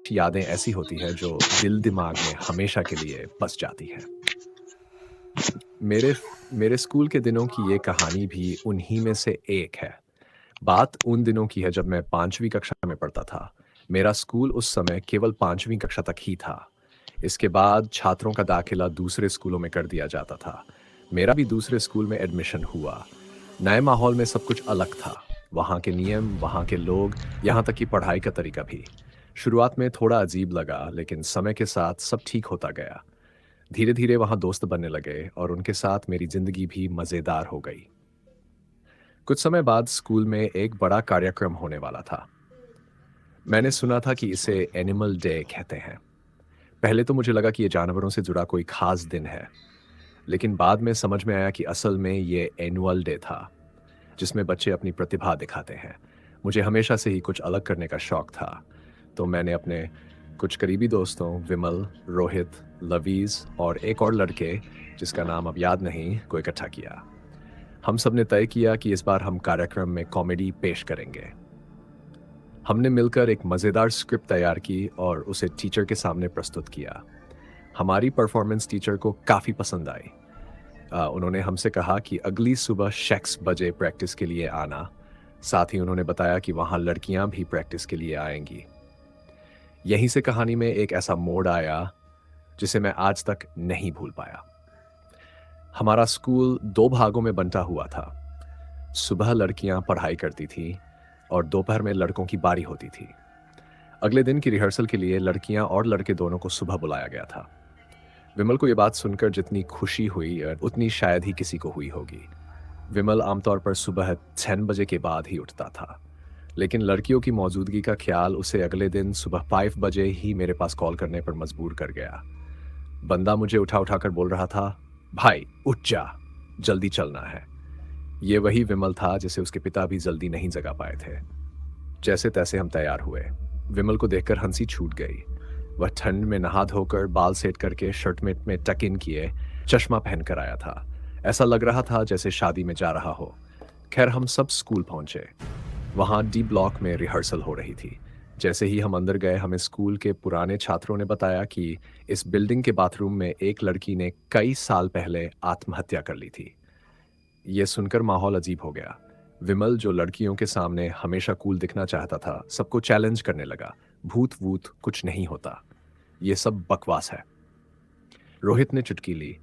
यादें ऐसी होती हैं जो दिल दिमाग में हमेशा के लिए बस जाती हैं। मेरे मेरे स्कूल के दिनों की ये कहानी भी उन्हीं में से एक है। बात उन दिनों की है जब मैं 5वीं कक्षा में पढ़ता था। मेरा स्कूल उस समय केवल 5वीं कक्षा तक ही था। इसके बाद छात्रों का दाखिला दूसरे स्कूलों में कर दिया जाता था। मेरा भी दूसरे स्कूल में एडमिशन हुआ। नए माहौल में सब कुछ अलग था। वहाँ के नियम, वहाँ के लोग, यहाँ तक कि पढ़ाई का तरीका भी। शुरुआत में थोड़ा अजीब लगा, लेकिन समय के साथ सब ठीक होता गया। धीरे-धीरे वहाँ दोस्त बनने लगे और उनके साथ मेरी ज़िंदगी भी मज़ेदार हो गई। कुछ समय बाद स्कूल में एक बड़ा कार्यक्रम होने वाला था। मैंने सुना था कि इसे एनिमल डे कहते हैं। पहले तो मुझे लगा कि ये जानवरों से जुड़ा कोई खास दिन है, लेकिन बाद में समझ में आया कि असल में ये एनुअल डे था, जिसमें बच्चे अपनी प्रतिभा दिखाते हैं। मुझे हमेशा से ही कुछ अलग करने का शौक था, तो मैंने अपने कुछ करीबी दोस्तों विमल, रोहित, लवीज़ और एक और लड़के, जिसका नाम अब याद नहीं, को इकट्ठा किया। हम सब ने तय किया कि इस बार हम कार्यक्रम में कॉमेडी पेश करेंगे। हमने मिलकर एक मज़ेदार स्क्रिप्ट तैयार की और उसे टीचर के सामने प्रस्तुत किया। हमारी परफॉर्मेंस टीचर को काफ़ी पसंद आई। उन्होंने हमसे कहा कि अगली सुबह 6 बजे प्रैक्टिस के लिए आना। साथ ही उन्होंने बताया कि वहाँ लड़कियाँ भी प्रैक्टिस के लिए आएंगी। यहीं से कहानी में एक ऐसा मोड़ आया जिसे मैं आज तक नहीं भूल पाया। हमारा स्कूल 2 भागों में बंटा हुआ था। सुबह लड़कियां पढ़ाई करती थी और दोपहर में लड़कों की बारी होती थी। अगले दिन की रिहर्सल के लिए लड़कियां और लड़के दोनों को सुबह बुलाया गया था। विमल को यह बात सुनकर जितनी खुशी हुई उतनी शायद ही किसी को हुई होगी। विमल आमतौर पर सुबह 10 बजे के बाद ही उठता था, लेकिन लड़कियों की मौजूदगी का ख्याल उसे अगले दिन सुबह 5 बजे ही मेरे पास कॉल करने पर मजबूर कर गया। बंदा मुझे उठा उठाकर बोल रहा था, भाई उठ जा, जल्दी चलना है। ये वही विमल था जिसे उसके पिता भी जल्दी नहीं जगा पाए थे। जैसे तैसे हम तैयार हुए। विमल को देखकर हंसी छूट गई। वह ठंड में नहा धोकर बाल सेट करके शर्ट में टक इन किए चश्मा पहन कर आया था। ऐसा लग रहा था जैसे शादी में जा रहा हो। खैर हम सब स्कूल पहुंचे। वहां डी ब्लॉक में रिहर्सल हो रही थी। जैसे ही हम अंदर गए हमें स्कूल के पुराने छात्रों ने बताया कि इस बिल्डिंग के बाथरूम में एक लड़की ने कई साल पहले आत्महत्या कर ली थी। ये सुनकर माहौल अजीब हो गया। विमल, जो लड़कियों के सामने हमेशा कूल दिखना चाहता था, सबको चैलेंज करने लगा। भूत वूत कुछ नहीं होता, ये सब बकवास है। रोहित ने चुटकी ली।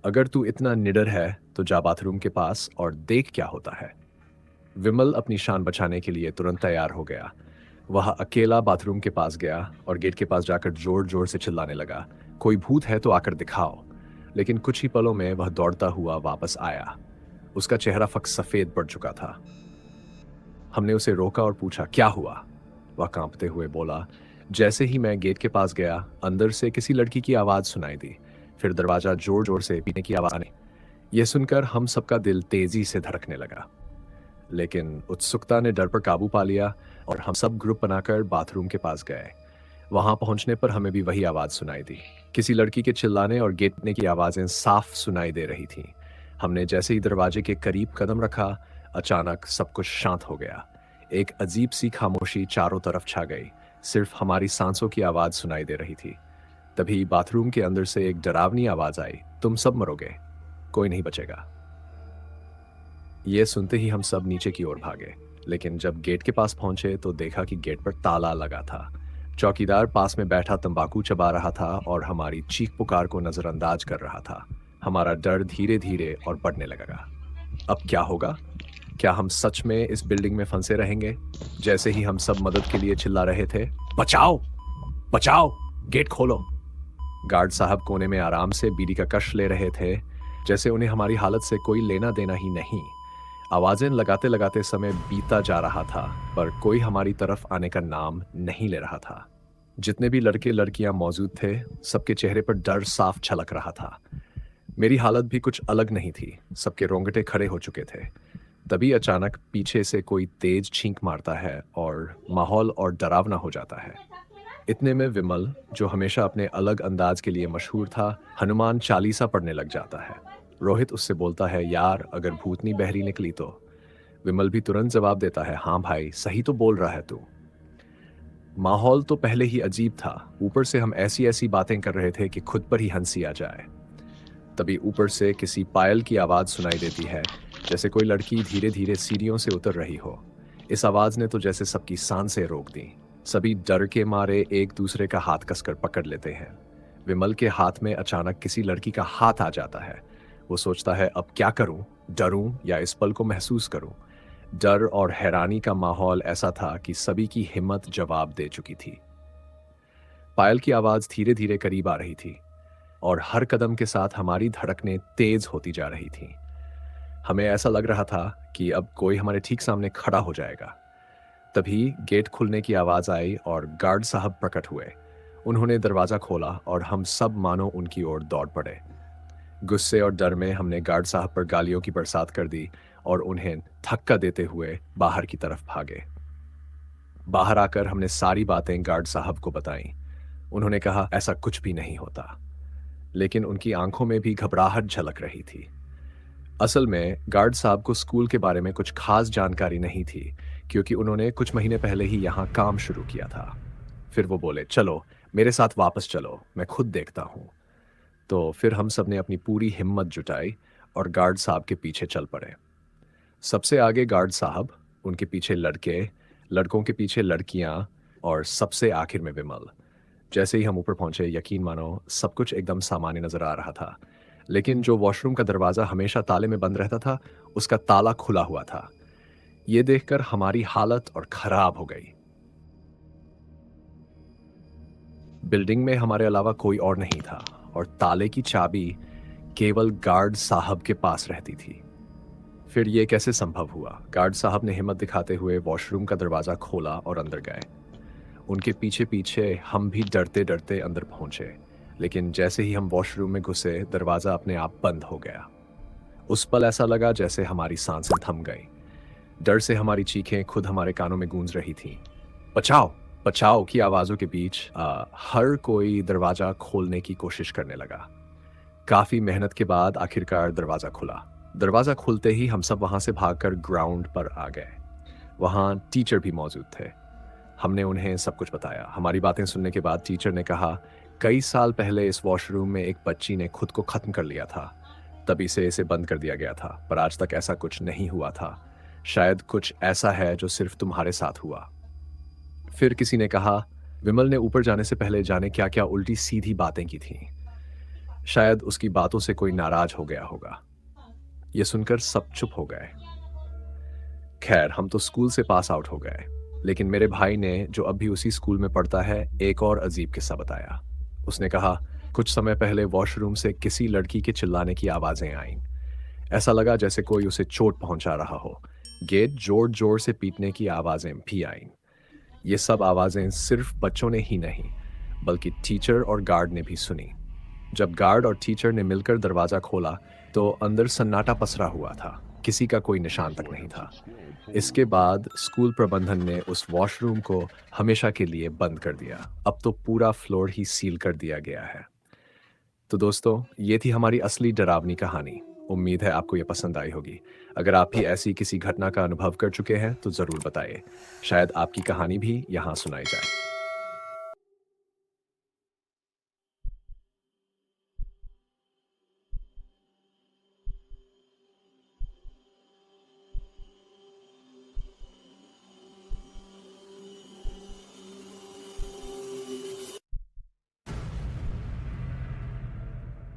अगर तू इतना निडर है तो जा बाथरूम के पास और देख क्या होता है। विमल अपनी शान बचाने के लिए तुरंत तैयार हो गया। वह अकेला बाथरूम के पास गया और गेट के पास जाकर जोर जोर से चिल्लाने लगा, कोई भूत है तो आकर दिखाओ। लेकिन कुछ ही पलों में वह दौड़ता हुआ वापस आया। उसका चेहरा फक सफेद पड़ चुका था। हमने उसे रोका और पूछा, क्या हुआ? वह कांपते हुए बोला, जैसे ही मैं गेट के पास गया, अंदर से किसी लड़की की आवाज सुनाई दी। फिर दरवाजा जोर जोर से पीने की आवाज आने। यह सुनकर हम सबका दिल तेजी से धड़कने लगा, लेकिन उत्सुकता ने डर पर काबू पा लिया और हम सब ग्रुप बनाकर बाथरूम के पास गए। वहां पहुंचने पर हमें भी वही आवाज सुनाई दी। किसी लड़की के चिल्लाने और गेटने की आवाजें साफ सुनाई दे रही थीं। हमने जैसे ही दरवाजे के करीब कदम रखा, अचानक सब कुछ शांत हो गया। एक अजीब सी खामोशी चारों तरफ छा गई। सिर्फ हमारी सांसों की आवाज सुनाई दे रही थी। तभी बाथरूम के अंदर से एक डरावनी आवाज आई, तुम सब मरोगे, कोई नहीं बचेगा। ये सुनते ही हम सब नीचे की ओर भागे, लेकिन जब गेट के पास पहुंचे तो देखा कि गेट पर ताला लगा था। चौकीदार पास में बैठा तंबाकू चबा रहा था और हमारी चीख पुकार को नजरअंदाज कर रहा था। हमारा डर धीरे धीरे और बढ़ने लगा। अब क्या होगा? क्या हम सच में इस बिल्डिंग में फंसे रहेंगे? जैसे ही हम सब मदद के लिए चिल्ला रहे थे, बचाओ बचाओ, गेट खोलो। गार्ड साहब कोने में आराम से बीड़ी का कश ले रहे थे, जैसे उन्हें हमारी हालत से कोई लेना देना ही नहीं। आवाजें लगाते लगाते समय बीता जा रहा था, पर कोई हमारी तरफ आने का नाम नहीं ले रहा था। जितने भी लड़के लड़कियां मौजूद थे, सबके चेहरे पर डर साफ झलक रहा था। मेरी हालत भी कुछ अलग नहीं थी। सबके रोंगटे खड़े हो चुके थे। तभी अचानक पीछे से कोई तेज छींक मारता है और माहौल और डरावना हो जाता है। इतने में विमल, जो हमेशा अपने अलग अंदाज के लिए मशहूर था, हनुमान चालीसा पढ़ने लग जाता है। रोहित उससे बोलता है, यार अगर भूतनी बहरी निकली तो? विमल भी तुरंत जवाब देता है, हाँ भाई, सही तो बोल रहा है तू। माहौल तो पहले ही अजीब था, ऊपर से हम ऐसी ऐसी बातें कर रहे थे कि खुद पर ही हंसी आ जाए। तभी ऊपर से किसी पायल की आवाज़ सुनाई देती है, जैसे कोई लड़की धीरे धीरे सीढ़ियों से उतर रही हो। इस आवाज़ ने तो जैसे सबकी सांसें रोक दी। सभी डर के मारे एक दूसरे का हाथ कसकर पकड़ लेते हैं। विमल के हाथ में अचानक किसी लड़की का हाथ आ जाता है। वो सोचता है, अब क्या करूं? डरूं या इस पल को महसूस करूं? डर और हैरानी का माहौल ऐसा था कि सभी की हिम्मत जवाब दे चुकी थी। पायल की आवाज़ धीरे धीरे करीब आ रही थी और हर कदम के साथ हमारी धड़कनें तेज होती जा रही थीं। हमें ऐसा लग रहा था कि अब कोई हमारे ठीक सामने खड़ा हो जाएगा। तभी गेट खुलने की आवाज़ आई और गार्ड साहब प्रकट हुए। उन्होंने दरवाज़ा खोला और हम सब मानो उनकी ओर दौड़ पड़े। गुस्से और डर में हमने गार्ड साहब पर गालियों की बरसात कर दी और उन्हें धक्का देते हुए बाहर की तरफ भागे। बाहर आकर हमने सारी बातें गार्ड साहब को बताईं। उन्होंने कहा, ऐसा कुछ भी नहीं होता, लेकिन उनकी आंखों में भी घबराहट झलक रही थी। असल में गार्ड साहब को स्कूल के बारे में कुछ खास जानकारी नहीं थी, क्योंकि उन्होंने कुछ महीने पहले ही यहाँ काम शुरू किया था। फिर वो बोले, चलो मेरे साथ वापस चलो, मैं खुद देखता हूँ। तो फिर हम सब ने अपनी पूरी हिम्मत जुटाई और गार्ड साहब के पीछे चल पड़े। सबसे आगे गार्ड साहब, उनके पीछे लड़के, लड़कों के पीछे लड़कियां और सबसे आखिर में विमल। जैसे ही हम ऊपर पहुंचे, यकीन मानो सब कुछ एकदम सामान्य नजर आ रहा था। लेकिन जो वॉशरूम का दरवाजा हमेशा ताले में बंद रहता था, उसका ताला खुला हुआ था। ये देखकर हमारी हालत और खराब हो गई। बिल्डिंग में हमारे अलावा कोई और नहीं था और ताले की चाबी केवल गार्ड साहब के पास रहती थी। फिर ये कैसे संभव हुआ? गार्ड साहब ने हिम्मत दिखाते हुए वॉशरूम का दरवाजा खोला और अंदर गए। उनके पीछे पीछे हम भी डरते डरते अंदर पहुंचे, लेकिन जैसे ही हम वॉशरूम में घुसे, दरवाजा अपने आप बंद हो गया। उस पल ऐसा लगा जैसे हमारी सांसें थम गई। डर से हमारी चीखें खुद हमारे कानों में गूंज रही थीं। बचाओ, बचाओ की आवाज़ों के बीच हर कोई दरवाज़ा खोलने की कोशिश करने लगा। काफ़ी मेहनत के बाद आखिरकार दरवाज़ा खुला। दरवाज़ा खुलते ही हम सब वहाँ से भागकर ग्राउंड पर आ गए। वहाँ टीचर भी मौजूद थे। हमने उन्हें सब कुछ बताया। हमारी बातें सुनने के बाद टीचर ने कहा, कई साल पहले इस वॉशरूम में एक बच्ची ने खुद को ख़त्म कर लिया था, तभी से इसे बंद कर दिया गया था, पर आज तक ऐसा कुछ नहीं हुआ था। शायद कुछ ऐसा है जो सिर्फ तुम्हारे साथ हुआ। फिर किसी ने कहा, विमल ने ऊपर जाने से पहले जाने क्या क्या उल्टी सीधी बातें की थीं। शायद उसकी बातों से कोई नाराज हो गया होगा। ये सुनकर सब चुप हो गए। खैर, हम तो स्कूल से पास आउट हो गए, लेकिन मेरे भाई ने, जो अब भी उसी स्कूल में पढ़ता है, एक और अजीब किस्सा बताया। उसने कहा, कुछ समय पहले वॉशरूम से किसी लड़की के चिल्लाने की आवाज़ें आईं। ऐसा लगा जैसे कोई उसे चोट पहुंचा रहा हो। गेट जोर जोर से पीटने की आवाज़ें भी आईं। ये सब आवाज़ें सिर्फ बच्चों ने ही नहीं, बल्कि टीचर और गार्ड ने भी सुनी। जब गार्ड और टीचर ने मिलकर दरवाज़ा खोला, तो अंदर सन्नाटा पसरा हुआ था। किसी का कोई निशान तक नहीं था। इसके बाद स्कूल प्रबंधन ने उस वॉशरूम को हमेशा के लिए बंद कर दिया। अब तो पूरा फ्लोर ही सील कर दिया गया है। तो दोस्तों, ये थी हमारी असली डरावनी कहानी। उम्मीद है आपको ये पसंद आई होगी। अगर आप भी ऐसी किसी घटना का अनुभव कर चुके हैं तो ज़रूर बताइए। शायद आपकी कहानी भी यहाँ सुनाई जाए।